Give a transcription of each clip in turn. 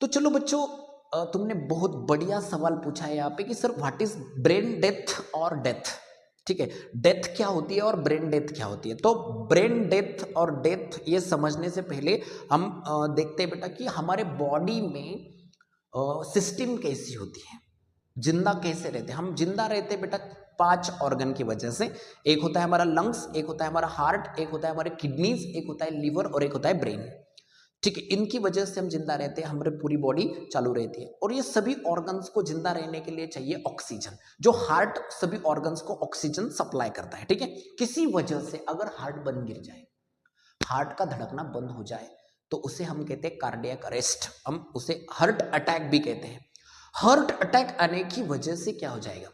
तो चलो बच्चों, तुमने बहुत बढ़िया सवाल पूछा है यहाँ पे कि sir what is brain death और डेथ। ठीक है, डेथ क्या होती है और ब्रेन डेथ क्या होती है। तो ब्रेन डेथ और डेथ ये समझने से पहले हम देखते हैं बेटा कि हमारे बॉडी में सिस्टम कैसी होती है, जिंदा कैसे रहते हैं। हम जिंदा रहते हैं बेटा 5 ऑर्गन की वजह से। एक होता है हमारा लंग्स, एक होता है हमारा हार्ट, एक होता है हमारे किडनीज, एक होता है लिवर और एक होता है ब्रेन। ठीक है, इनकी वजह से हम जिंदा रहते हैं, हमारी पूरी बॉडी चालू रहती है। और ये सभी ऑर्गन्स को जिंदा रहने के लिए चाहिए ऑक्सीजन। जो हार्ट सभी ऑर्गन्स को ऑक्सीजन सप्लाई करता है। ठीक है, किसी वजह से अगर हार्ट बंद गिर जाए, हार्ट का धड़कना बंद हो जाए, तो उसे हम कहते हैं कार्डियक अरेस्ट, हम उसे हार्ट अटैक भी कहते हैं। हार्ट अटैक आने की वजह से क्या हो जाएगा,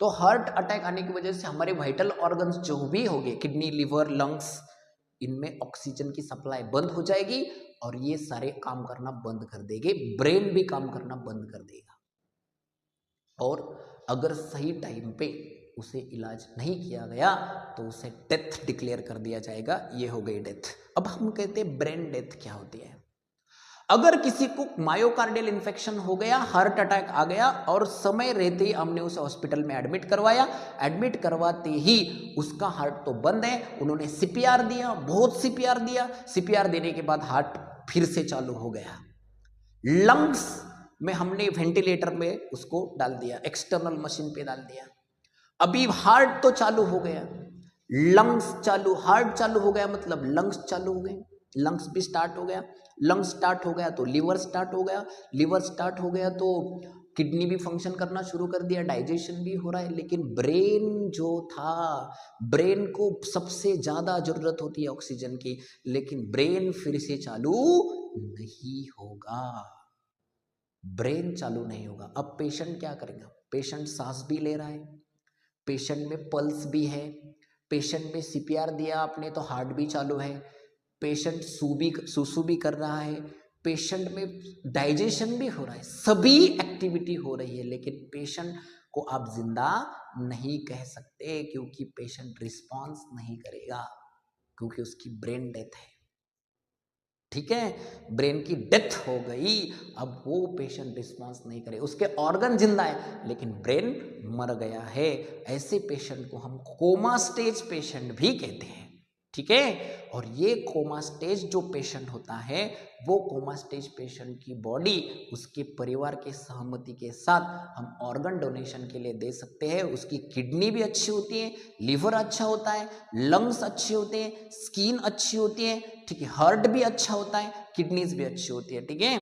तो हार्ट अटैक आने की वजह से हमारे वाइटल ऑर्गन्स जो भी होंगे, किडनी, लिवर, लंग्स, इनमें ऑक्सीजन की सप्लाई बंद हो जाएगी और ये सारे काम करना बंद कर देंगे, ब्रेन भी काम करना बंद कर देगा। और अगर सही टाइम पे उसे इलाज नहीं किया गया तो उसे डेथ डिक्लेयर कर दिया जाएगा। ये हो गई डेथ। अब हम कहते हैं ब्रेन डेथ क्या होती है। अगर किसी को मायोकार्डियल इन्फेक्शन हो गया, हार्ट अटैक आ गया और समय रहते ही हमने उसे हॉस्पिटल में एडमिट करवाया, एडमिट करवाते ही उसका हार्ट तो बंद है, उन्होंने सीपीआर दिया, बहुत सीपीआर दिया, सीपीआर देने के बाद हार्ट फिर से चालू हो गया। लंग्स में हमने वेंटिलेटर में उसको डाल दिया, एक्सटर्नल मशीन पे डाल दिया, अभी हार्ट तो चालू हो गया, लंग्स चालू, हार्ट चालू हो गया मतलब लंग्स चालू हो गए, लंग्स भी स्टार्ट हो गया, लंग्स स्टार्ट हो गया तो लिवर स्टार्ट हो गया, लिवर स्टार्ट हो गया तो किडनी भी फंक्शन करना शुरू कर दिया, डाइजेशन भी हो रहा है। लेकिन ब्रेन जो था, ब्रेन को सबसे ज्यादा जरूरत होती है ऑक्सीजन की, लेकिन ब्रेन फिर से चालू नहीं होगा, ब्रेन चालू नहीं होगा। अब पेशेंट क्या करेगा, पेशेंट सांस भी ले रहा है, पेशेंट में पल्स भी है, पेशेंट में सीपीआर दिया आपने तो हार्ट भी चालू है, पेशेंट सुसु भी कर रहा है, पेशेंट में डाइजेशन भी हो रहा है, सभी एक्टिविटी हो रही है, लेकिन पेशेंट को आप जिंदा नहीं कह सकते क्योंकि पेशेंट रिस्पॉन्स नहीं करेगा, क्योंकि उसकी ब्रेन डेथ है। ठीक है, ब्रेन की डेथ हो गई, अब वो पेशेंट रिस्पॉन्स नहीं करे, उसके ऑर्गन जिंदा है लेकिन ब्रेन मर गया है। ऐसे पेशेंट को हम कोमा स्टेज पेशेंट भी कहते हैं। ठीक है, और ये कोमा स्टेज जो पेशेंट होता है, वो कोमा स्टेज पेशेंट की बॉडी उसके परिवार के सहमति के साथ हम ऑर्गन डोनेशन के लिए दे सकते हैं। उसकी किडनी भी अच्छी होती है, लिवर अच्छा होता है, लंग्स अच्छे होते हैं, स्किन अच्छी होती है, ठीक है, हार्ट भी अच्छा होता है, किडनीज भी अच्छी होती है। ठीक है।